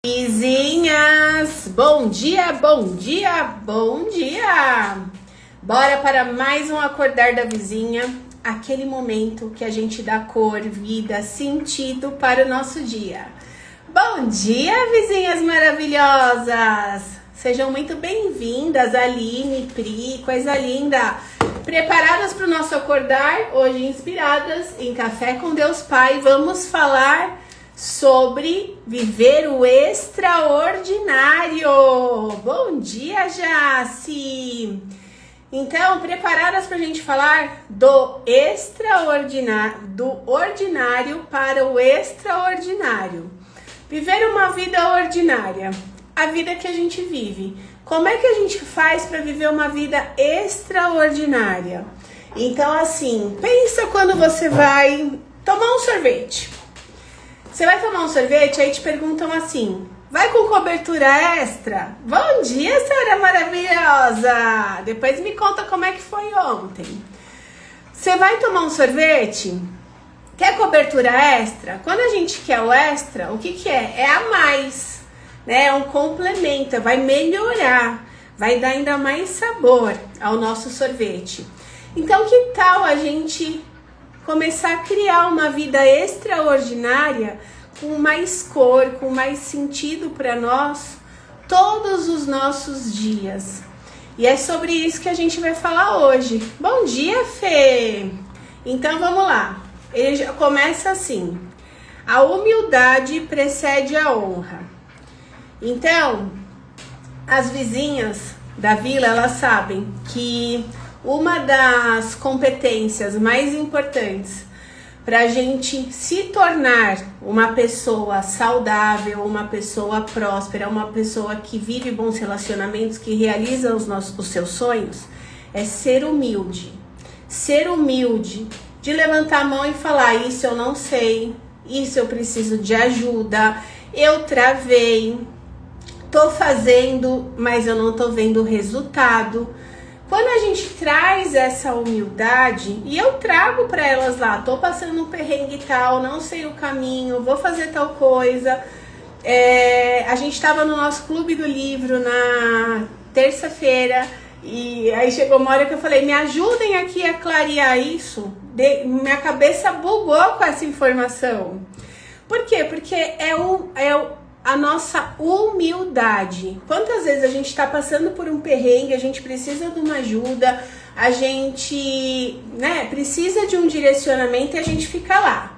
Vizinhas, bom dia, bom dia, bom dia! Bora para mais um Acordar da Vizinha, aquele momento que a gente dá cor, vida, sentido para o nosso dia. Bom dia, vizinhas maravilhosas! Sejam muito bem-vindas, Aline, Pri, coisa linda! Preparadas para o nosso acordar? Hoje inspiradas em Café com Deus Pai, vamos falar sobre viver o extraordinário. Bom dia, Jaci! Então, preparadas para a gente falar do extraordinário, do ordinário para o extraordinário. Viver uma vida ordinária, a vida que a gente vive. Como é que a gente faz para viver uma vida extraordinária? Então, assim, pensa quando você vai tomar um sorvete. Você vai tomar um sorvete, aí te perguntam assim, vai com cobertura extra? Bom dia, senhora maravilhosa! Depois me conta como é que foi ontem. Você vai tomar um sorvete? Quer cobertura extra? Quando a gente quer o extra, o que é? É a mais, né? É um complemento, vai melhorar, vai dar ainda mais sabor ao nosso sorvete. Então, que tal a gente começar a criar uma vida extraordinária com mais cor, com mais sentido para nós todos os nossos dias? E é sobre isso que a gente vai falar hoje. Bom dia, Fê! Então vamos lá. Ele já começa assim: a humildade precede a honra. Então, as vizinhas da vila, elas sabem que uma das competências mais importantes para a gente se tornar uma pessoa saudável, uma pessoa próspera, uma pessoa que vive bons relacionamentos, que realiza os seus sonhos, é ser humilde. Ser humilde, de levantar a mão e falar, isso eu não sei, isso eu preciso de ajuda, eu travei, tô fazendo, mas eu não tô vendo o resultado. Quando a gente traz essa humildade, e eu trago para elas lá, tô passando um perrengue tal, não sei o caminho, vou fazer tal coisa. A gente estava no nosso clube do livro na terça-feira, e aí chegou uma hora que eu falei, me ajudem aqui a clarear isso. Minha cabeça bugou com essa informação. Por quê? Porque a nossa humildade. Quantas vezes a gente está passando por um perrengue, a gente precisa de uma ajuda, a gente, precisa de um direcionamento e a gente fica lá,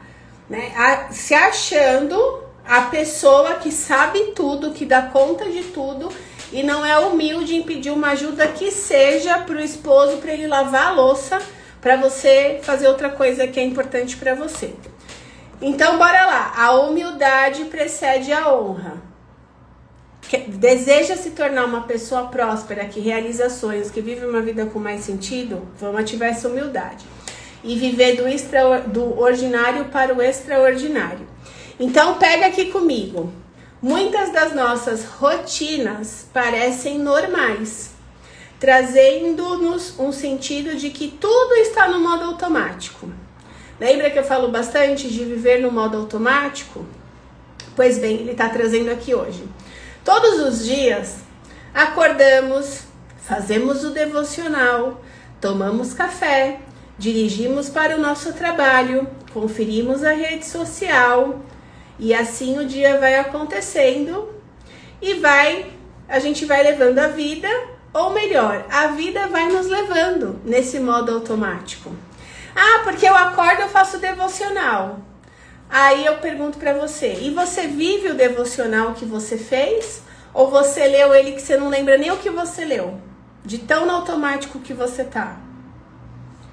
se achando a pessoa que sabe tudo, que dá conta de tudo e não é humilde em pedir uma ajuda que seja para o esposo, para ele lavar a louça, para você fazer outra coisa que é importante para você. Então, bora lá. A humildade precede a honra. Deseja se tornar uma pessoa próspera, que realiza sonhos, que vive uma vida com mais sentido? Vamos ativar essa humildade. E viver do ordinário para o extraordinário. Então, pega aqui comigo. Muitas das nossas rotinas parecem normais, trazendo-nos um sentido de que tudo está no modo automático. Lembra que eu falo bastante de viver no modo automático? Pois bem, ele está trazendo aqui hoje. Todos os dias, acordamos, fazemos o devocional, tomamos café, dirigimos para o nosso trabalho, conferimos a rede social e assim o dia vai acontecendo e a gente vai levando a vida, ou melhor, a vida vai nos levando nesse modo automático. Ah, porque eu acordo, eu faço devocional. Aí eu pergunto pra você, e você vive o devocional que você fez? Ou você leu ele que você não lembra nem o que você leu? De tão no automático que você tá.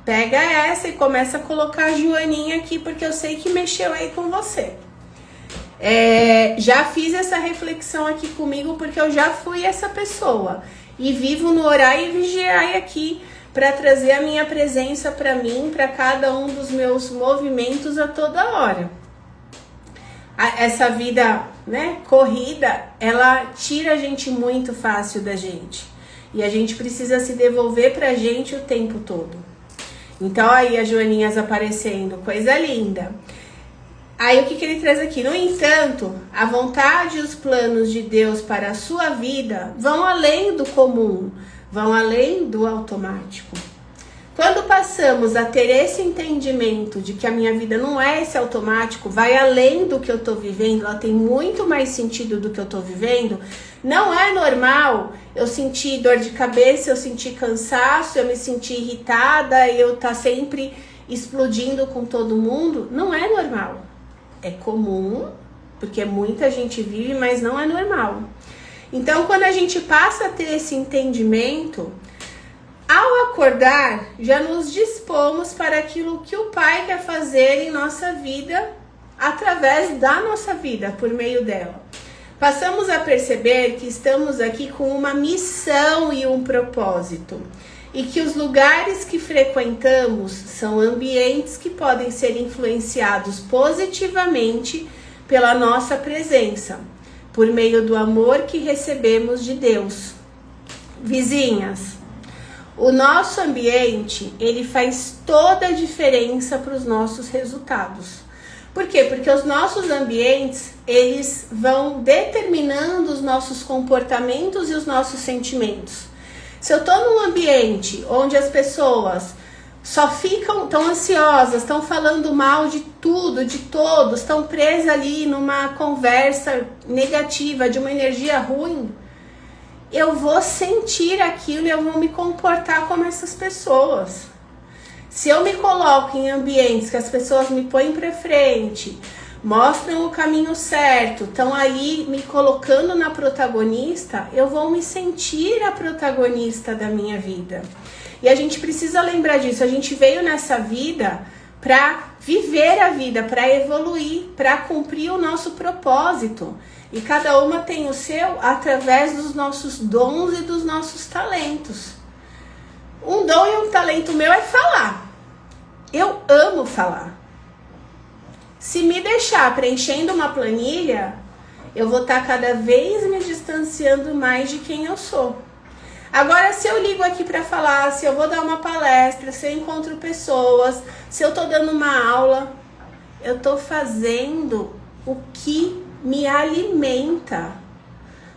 Pega essa e começa a colocar a Joaninha aqui, porque eu sei que mexeu aí com você. Já fiz essa reflexão aqui comigo, porque eu já fui essa pessoa. E vivo no orar e vigiar aqui, para trazer a minha presença para mim, para cada um dos meus movimentos a toda hora. Essa vida, corrida, ela tira a gente muito fácil da gente. E a gente precisa se devolver pra gente o tempo todo. Então aí as joaninhas aparecendo, coisa linda. Aí o que ele traz aqui? No entanto, a vontade e os planos de Deus para a sua vida vão além do comum, vão além do automático. Quando passamos a ter esse entendimento de que a minha vida não é esse automático, vai além do que eu estou vivendo, ela tem muito mais sentido do que eu estou vivendo, não é normal eu sentir dor de cabeça, eu sentir cansaço, eu me sentir irritada, eu estar sempre explodindo com todo mundo, não é normal. É comum, porque muita gente vive, mas não é normal. Então, quando a gente passa a ter esse entendimento, ao acordar, já nos dispomos para aquilo que o Pai quer fazer em nossa vida, através da nossa vida, por meio dela. Passamos a perceber que estamos aqui com uma missão e um propósito. E que os lugares que frequentamos são ambientes que podem ser influenciados positivamente pela nossa presença, por meio do amor que recebemos de Deus. Vizinhas, o nosso ambiente, ele faz toda a diferença para os nossos resultados. Por quê? Porque os nossos ambientes, eles vão determinando os nossos comportamentos e os nossos sentimentos. Se eu tô num ambiente onde as pessoas só ficam tão ansiosas, estão falando mal de tudo, de todos, estão presas ali numa conversa negativa, de uma energia ruim, eu vou sentir aquilo e eu vou me comportar como essas pessoas. Se eu me coloco em ambientes que as pessoas me põem pra frente, mostram o caminho certo, estão ali me colocando na protagonista, eu vou me sentir a protagonista da minha vida. E a gente precisa lembrar disso, a gente veio nessa vida para viver a vida, para evoluir, para cumprir o nosso propósito. E cada uma tem o seu através dos nossos dons e dos nossos talentos. Um dom e um talento meu é falar. Eu amo falar. Se me deixar preenchendo uma planilha, eu vou estar cada vez me distanciando mais de quem eu sou. Agora, se eu ligo aqui para falar, se eu vou dar uma palestra, se eu encontro pessoas, se eu estou dando uma aula, eu estou fazendo o que me alimenta,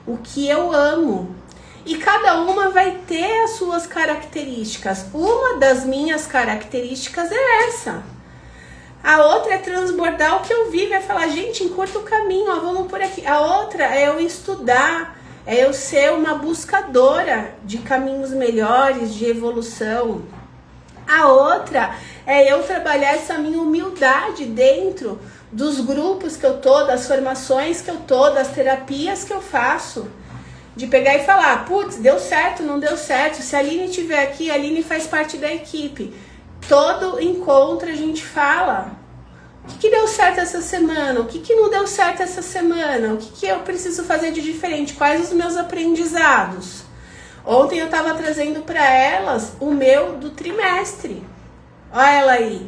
o que eu amo. E cada uma vai ter as suas características. Uma das minhas características é essa. A outra é transbordar o que eu vivo, é falar, gente, encurta o caminho, ó, vamos por aqui. A outra é eu estudar, é eu ser uma buscadora de caminhos melhores, de evolução. A outra é eu trabalhar essa minha humildade dentro dos grupos que eu tô, das formações que eu tô, das terapias que eu faço. De pegar e falar, putz, deu certo, não deu certo. Se a Aline estiver aqui, a Aline faz parte da equipe. Todo encontro a gente fala o que deu certo essa semana, o que não deu certo essa semana, o que eu preciso fazer de diferente, quais os meus aprendizados. Ontem eu estava trazendo para elas o meu do trimestre. Olha ela aí.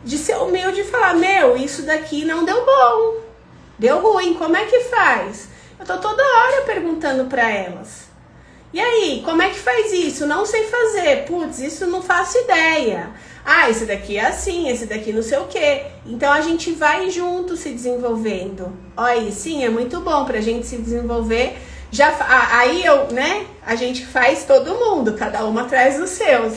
De ser humilde e falar, meu, isso daqui não deu bom, deu ruim, como é que faz? Eu tô toda hora perguntando para elas. E aí, como é que faz isso? Não sei fazer. Putz, isso não faço ideia. Ah, esse daqui é assim, esse daqui não sei o quê. Então a gente vai junto se desenvolvendo. Olha aí, sim, é muito bom pra gente se desenvolver. Já, aí a gente faz todo mundo, cada uma traz os seus.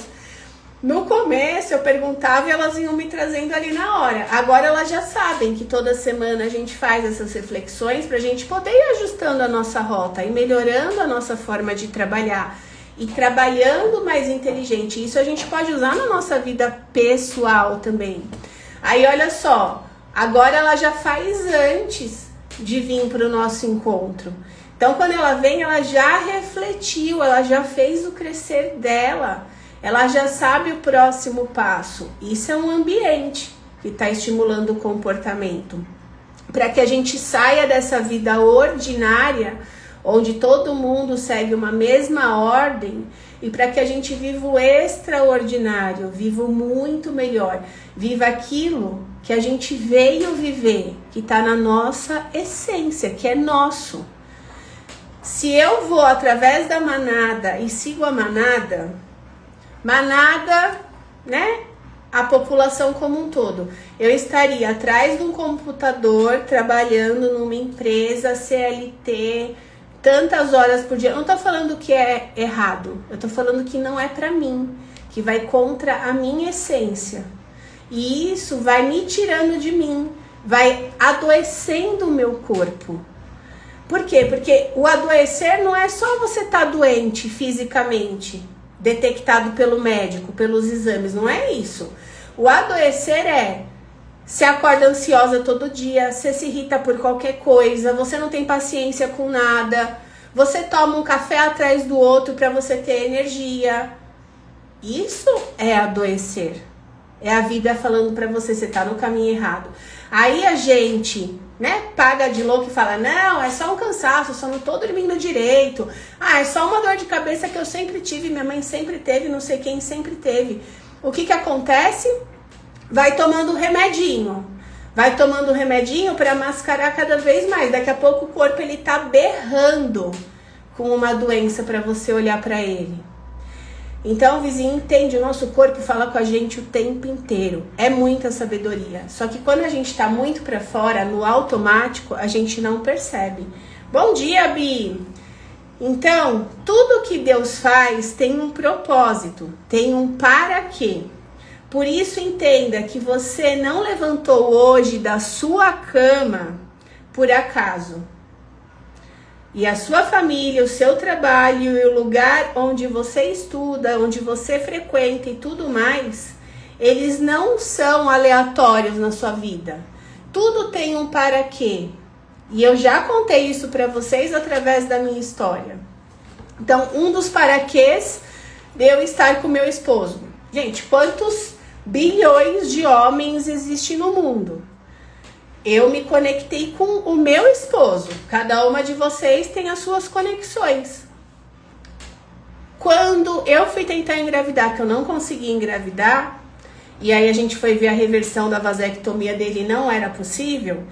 No começo eu perguntava e elas iam me trazendo ali na hora. Agora elas já sabem que toda semana a gente faz essas reflexões pra gente poder ir ajustando a nossa rota e melhorando a nossa forma de trabalhar e trabalhando mais inteligente. Isso a gente pode usar na nossa vida pessoal também. Aí olha só, agora ela já faz antes de vir para o nosso encontro. Então quando ela vem, ela já refletiu, ela já fez o crescer dela. Ela já sabe o próximo passo. Isso é um ambiente que está estimulando o comportamento. Para que a gente saia dessa vida ordinária, onde todo mundo segue uma mesma ordem, e para que a gente viva o extraordinário, viva o muito melhor, viva aquilo que a gente veio viver, que está na nossa essência, que é nosso. Se eu vou através da manada e sigo a manada, né? a população como um todo. Eu estaria atrás de um computador, trabalhando numa empresa, CLT, tantas horas por dia. Eu não tô falando que é errado, eu tô falando que não é pra mim, que vai contra a minha essência. E isso vai me tirando de mim, vai adoecendo o meu corpo. Por quê? Porque o adoecer não é só você estar doente fisicamente, detectado pelo médico, pelos exames, não é isso. O adoecer é, você acorda ansiosa todo dia, você se irrita por qualquer coisa, você não tem paciência com nada, você toma um café atrás do outro para você ter energia. Isso é adoecer. É a vida falando para você, você tá no caminho errado. Aí a gente, paga de louco e fala, não, é só um cansaço, eu só não tô dormindo direito. Ah, é só uma dor de cabeça que eu sempre tive, minha mãe sempre teve, não sei quem sempre teve. O que acontece? Vai tomando remedinho. Vai tomando remedinho para mascarar cada vez mais. Daqui a pouco o corpo ele tá berrando com uma doença para você olhar para ele. Então o vizinho entende, o nosso corpo fala com a gente o tempo inteiro. É muita sabedoria. Só que quando a gente tá muito para fora, no automático, a gente não percebe. Bom dia, Bi! Então, tudo que Deus faz tem um propósito, tem um para quê. Por isso entenda que você não levantou hoje da sua cama por acaso. E a sua família, o seu trabalho e o lugar onde você estuda, onde você frequenta e tudo mais, eles não são aleatórios na sua vida. Tudo tem um para quê. E eu já contei isso para vocês através da minha história. Então, um dos paraquês de eu estar com meu esposo. Gente, quantos bilhões de homens existem no mundo? Eu me conectei com o meu esposo. Cada uma de vocês tem as suas conexões. Quando eu fui tentar engravidar, que eu não consegui engravidar, e aí a gente foi ver a reversão da vasectomia dele, não era possível,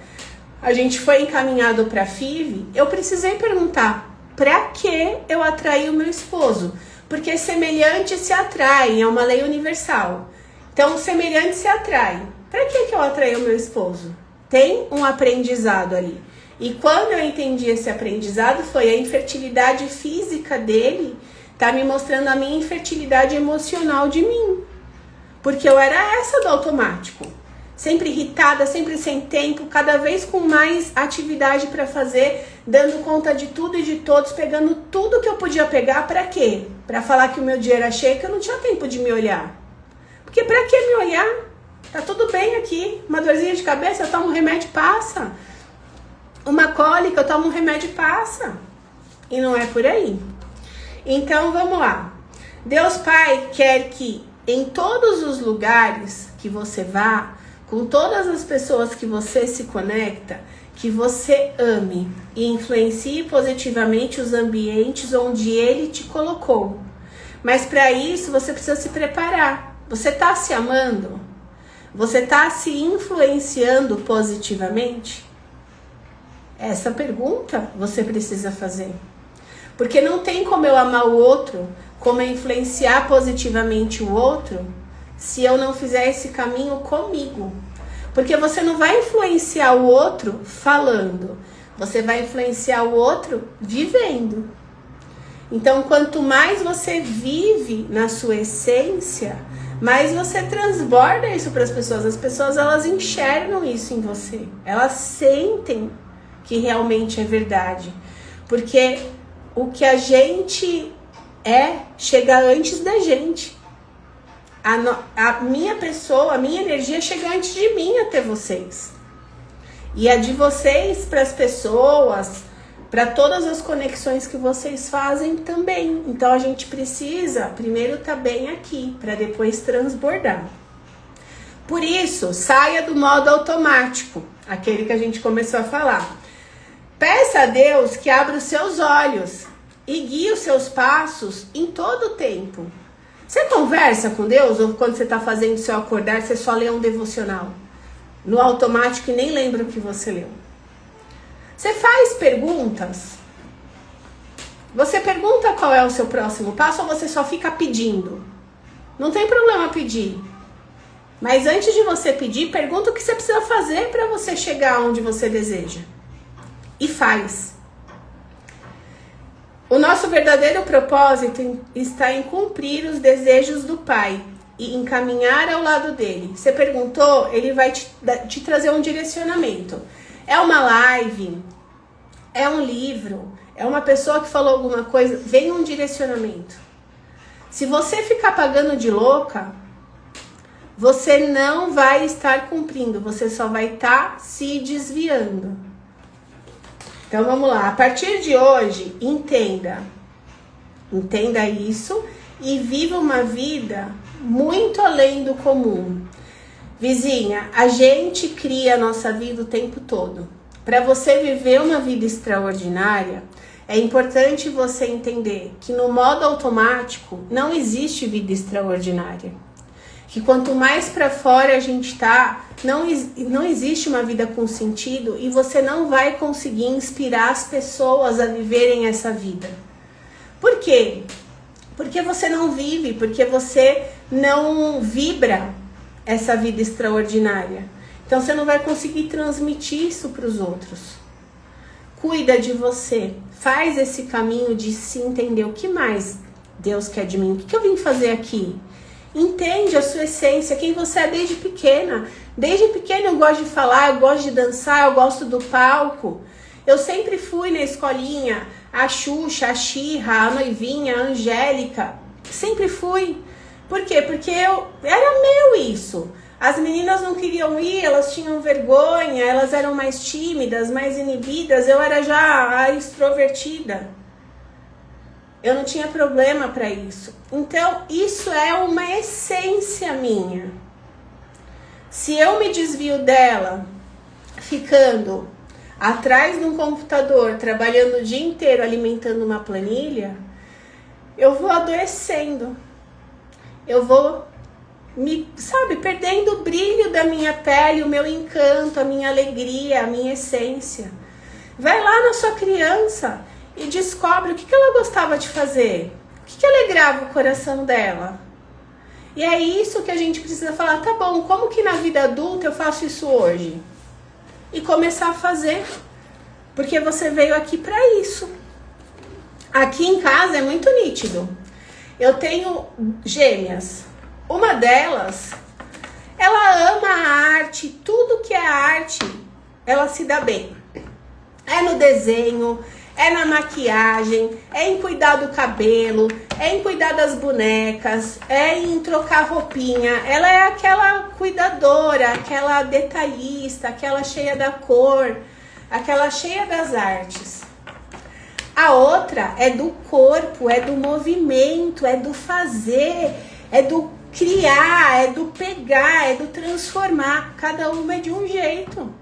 a gente foi encaminhado para a FIV, eu precisei perguntar, para que eu atraí o meu esposo? Porque semelhantes se atraem, é uma lei universal. Então, semelhantes se atraem. Para que eu atraí o meu esposo? Tem um aprendizado ali. E quando eu entendi esse aprendizado, foi a infertilidade física dele, tá me mostrando a minha infertilidade emocional de mim. Porque eu era essa do automático. Sempre irritada, sempre sem tempo, cada vez com mais atividade para fazer, dando conta de tudo e de todos, pegando tudo que eu podia pegar, para quê? Para falar que o meu dia era cheio, que eu não tinha tempo de me olhar. Porque para que me olhar? Tá tudo bem aqui, uma dorzinha de cabeça, eu tomo um remédio e passa. Uma cólica, eu tomo um remédio e passa. E não é por aí. Então, vamos lá. Deus Pai quer que em todos os lugares que você vá, com todas as pessoas que você se conecta, que você ame e influencie positivamente os ambientes onde Ele te colocou. Mas para isso, você precisa se preparar. Você tá se amando? Você está se influenciando positivamente? Essa pergunta você precisa fazer. Porque não tem como eu amar o outro, como eu influenciar positivamente o outro, se eu não fizer esse caminho comigo. Porque você não vai influenciar o outro falando, você vai influenciar o outro vivendo. Então, quanto mais você vive na sua essência, mais você transborda isso para as pessoas. As pessoas, elas enxergam isso em você. Elas sentem que realmente é verdade. Porque o que a gente chega antes da gente. A minha pessoa, a minha energia chega antes de mim até vocês. E a de vocês para as pessoas, para todas as conexões que vocês fazem também. Então a gente precisa primeiro estar bem aqui, para depois transbordar. Por isso, saia do modo automático, aquele que a gente começou a falar. Peça a Deus que abra os seus olhos e guie os seus passos em todo o tempo. Você conversa com Deus ou quando você está fazendo o seu acordar, você só lê um devocional? No automático e nem lembra o que você leu. Você faz perguntas? Você pergunta qual é o seu próximo passo ou você só fica pedindo? Não tem problema pedir. Mas antes de você pedir, pergunta o que você precisa fazer para você chegar onde você deseja. E faz. O nosso verdadeiro propósito está em cumprir os desejos do Pai e encaminhar ao lado dele. Você perguntou, ele vai te trazer um direcionamento. É uma live, é um livro, é uma pessoa que falou alguma coisa, vem um direcionamento. Se você ficar pagando de louca, você não vai estar cumprindo, você só vai estar se desviando. Então vamos lá, a partir de hoje, entenda isso e viva uma vida muito além do comum. Vizinha, a gente cria a nossa vida o tempo todo. Para você viver uma vida extraordinária, é importante você entender que no modo automático não existe vida extraordinária. Que quanto mais para fora a gente tá, não existe uma vida com sentido e você não vai conseguir inspirar as pessoas a viverem essa vida. Por quê? Porque você não vive, porque você não vibra essa vida extraordinária. Então você não vai conseguir transmitir isso para os outros. Cuida de você, faz esse caminho de se entender o que mais Deus quer de mim, o que eu vim fazer aqui. Entende a sua essência, quem você é desde pequena. Desde pequena eu gosto de falar, eu gosto de dançar, eu gosto do palco. Eu sempre fui na escolinha, a Xuxa, a Xirra, a Noivinha, a Angélica. Sempre fui. Por quê? Porque era meu isso. As meninas não queriam ir, elas tinham vergonha, elas eram mais tímidas, mais inibidas. Eu era já a extrovertida. Eu não tinha problema para isso. Então, isso é uma essência minha. Se eu me desvio dela, ficando atrás de um computador, trabalhando o dia inteiro, alimentando uma planilha, eu vou adoecendo. Eu vou perdendo o brilho da minha pele, o meu encanto, a minha alegria, a minha essência. Vai lá na sua criança e descobre o que ela gostava de fazer, o que alegrava o coração dela. E é isso que a gente precisa falar, tá bom, como que na vida adulta eu faço isso hoje? E começar a fazer, porque você veio aqui para isso. Aqui em casa é muito nítido. Eu tenho gêmeas. Uma delas, ela ama a arte, tudo que é arte, ela se dá bem. É no desenho, é na maquiagem, é em cuidar do cabelo, é em cuidar das bonecas, é em trocar roupinha. Ela é aquela cuidadora, aquela detalhista, aquela cheia da cor, aquela cheia das artes. A outra é do corpo, é do movimento, é do fazer, é do criar, é do pegar, é do transformar. Cada uma é de um jeito.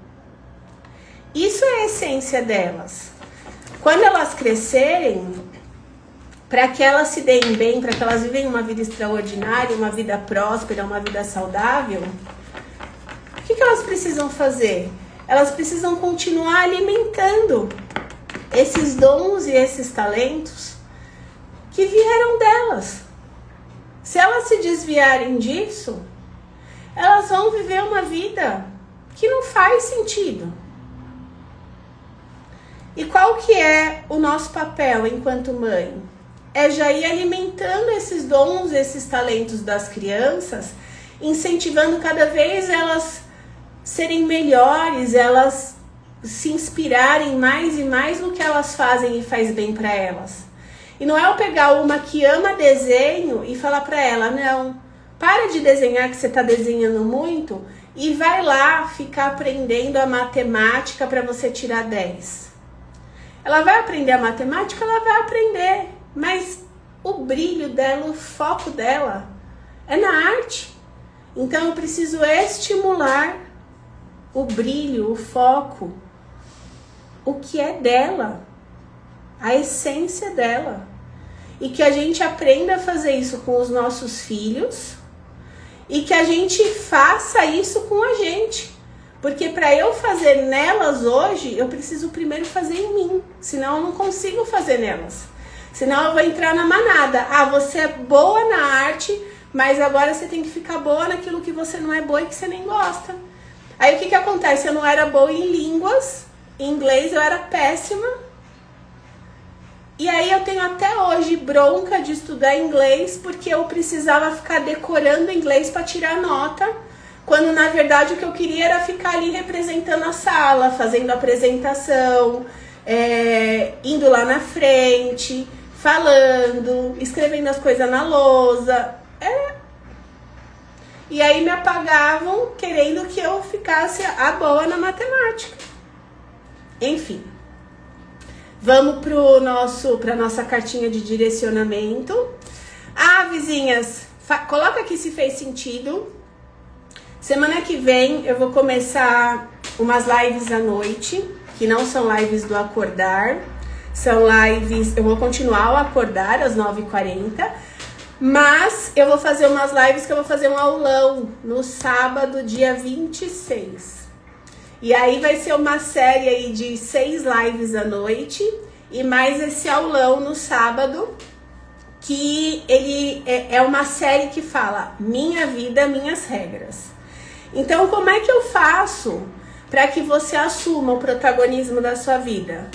Isso é a essência delas. Quando elas crescerem, para que elas se deem bem, para que elas vivem uma vida extraordinária, uma vida próspera, uma vida saudável, o que elas precisam fazer? Elas precisam continuar alimentando esses dons e esses talentos que vieram delas. Se elas se desviarem disso, elas vão viver uma vida que não faz sentido. E qual que é o nosso papel enquanto mãe? É já ir alimentando esses dons, esses talentos das crianças, incentivando cada vez elas serem melhores, elas se inspirarem mais e mais no que elas fazem e faz bem para elas. E não é eu pegar uma que ama desenho e falar para ela, não, para de desenhar que você está desenhando muito e vai lá ficar aprendendo a matemática para você tirar 10. Ela vai aprender a matemática, ela vai aprender, mas o brilho dela, o foco dela é na arte. Então eu preciso estimular o brilho, o foco, o que é dela, a essência dela. E que a gente aprenda a fazer isso com os nossos filhos e que a gente faça isso com a gente. Porque para eu fazer nelas hoje, eu preciso primeiro fazer em mim. Senão eu não consigo fazer nelas. Senão eu vou entrar na manada. Ah, você é boa na arte, mas agora você tem que ficar boa naquilo que você não é boa e que você nem gosta. Aí o que acontece? Eu não era boa em línguas, em inglês eu era péssima. E aí eu tenho até hoje bronca de estudar inglês porque eu precisava ficar decorando inglês para tirar nota, quando na verdade o que eu queria era ficar ali representando a sala, fazendo apresentação, indo lá na frente, falando, escrevendo as coisas na lousa. E aí me apagavam querendo que eu ficasse a boa na matemática. Enfim. Vamos para nossa cartinha de direcionamento. Vizinhas, coloca aqui se fez sentido. Semana que vem eu vou começar umas lives à noite, que não são lives do acordar. São lives, eu vou continuar ao acordar às 9h40, mas eu vou fazer umas lives que eu vou fazer um aulão no sábado, dia 26. E aí vai ser uma série aí de 6 lives à noite e mais esse aulão no sábado, que ele é uma série que fala Minha Vida, Minhas Regras. Então, como é que eu faço para que você assuma o protagonismo da sua vida?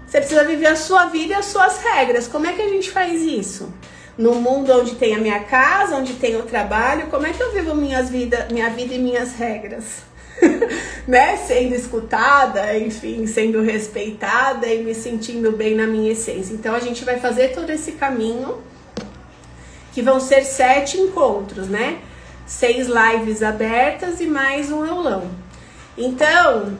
Você precisa viver a sua vida e as suas regras. Como é que a gente faz isso? No mundo onde tem a minha casa, onde tem o trabalho, como é que eu vivo minha vida e minhas regras? Né? Sendo escutada, enfim, sendo respeitada e me sentindo bem na minha essência. Então a gente vai fazer todo esse caminho, que vão ser 7 encontros, né? 6 lives abertas e mais um aulão. Então,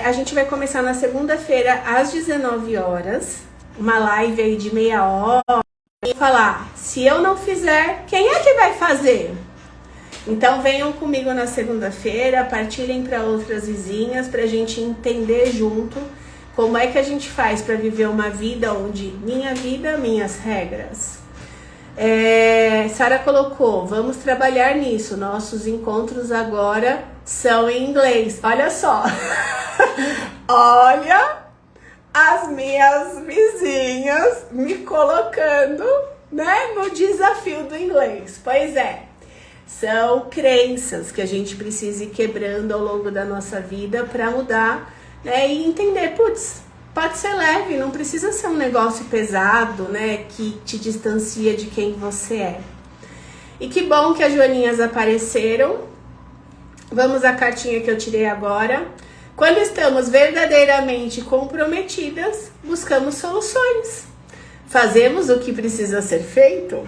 a gente vai começar na segunda-feira às 19 horas, uma live aí de meia hora, e falar, se eu não fizer, quem é que vai fazer? Então venham comigo na segunda-feira, partilhem para outras vizinhas, para a gente entender junto como é que a gente faz para viver uma vida onde minha vida, minhas regras. Sara colocou, vamos trabalhar nisso, nossos encontros agora são em inglês. Olha só, olha as minhas vizinhas me colocando, né, no desafio do inglês. Pois é. São crenças que a gente precisa ir quebrando ao longo da nossa vida para mudar, né? E entender, putz, pode ser leve, não precisa ser um negócio pesado, né? Que te distancia de quem você é. E que bom que as joaninhas apareceram. Vamos à cartinha que eu tirei agora. Quando estamos verdadeiramente comprometidas, buscamos soluções. Fazemos o que precisa ser feito?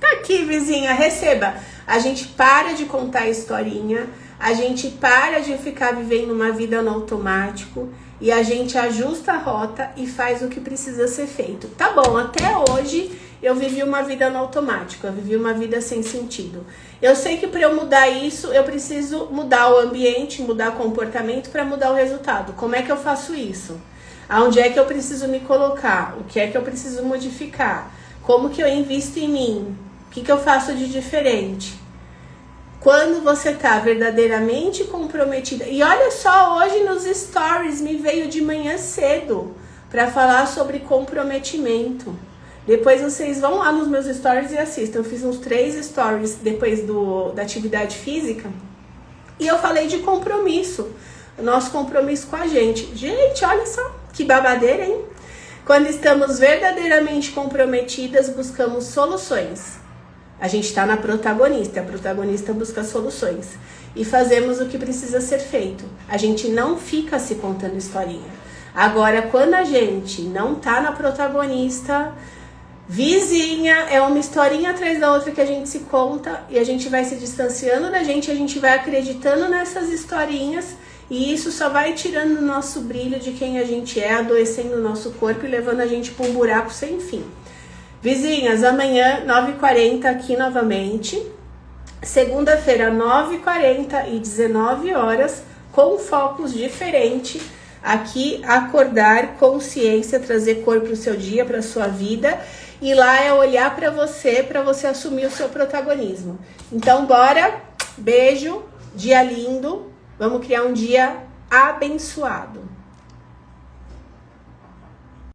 Tá aqui, vizinha, receba. A gente para de contar historinha, a gente para de ficar vivendo uma vida no automático e a gente ajusta a rota e faz o que precisa ser feito. Tá bom, até hoje eu vivi uma vida no automático, eu vivi uma vida sem sentido. Eu sei que para eu mudar isso, eu preciso mudar o ambiente, mudar o comportamento para mudar o resultado. Como é que eu faço isso? Aonde é que eu preciso me colocar? O que é que eu preciso modificar? Como que eu invisto em mim? O que eu faço de diferente? Quando você tá verdadeiramente comprometida. E olha só, hoje nos stories me veio de manhã cedo para falar sobre comprometimento. Depois vocês vão lá nos meus stories e assistam. Eu fiz uns 3 stories depois da atividade física. E eu falei de compromisso. O nosso compromisso com a gente. Gente, olha só que babadeira, hein? Quando estamos verdadeiramente comprometidas, buscamos soluções. A gente está na protagonista, a protagonista busca soluções. E fazemos o que precisa ser feito. A gente não fica se contando historinha. Agora, quando a gente não tá na protagonista, vizinha, é uma historinha atrás da outra que a gente se conta e a gente vai se distanciando da gente, a gente vai acreditando nessas historinhas e isso só vai tirando o nosso brilho de quem a gente é, adoecendo o nosso corpo e levando a gente para um buraco sem fim. Vizinhas, amanhã, 9h40 aqui novamente. Segunda-feira, 9h40 e 19 horas, com focos diferentes. Aqui, acordar, consciência, trazer cor para o seu dia, para a sua vida. E lá é olhar para você assumir o seu protagonismo. Então, bora. Beijo, dia lindo. Vamos criar um dia abençoado.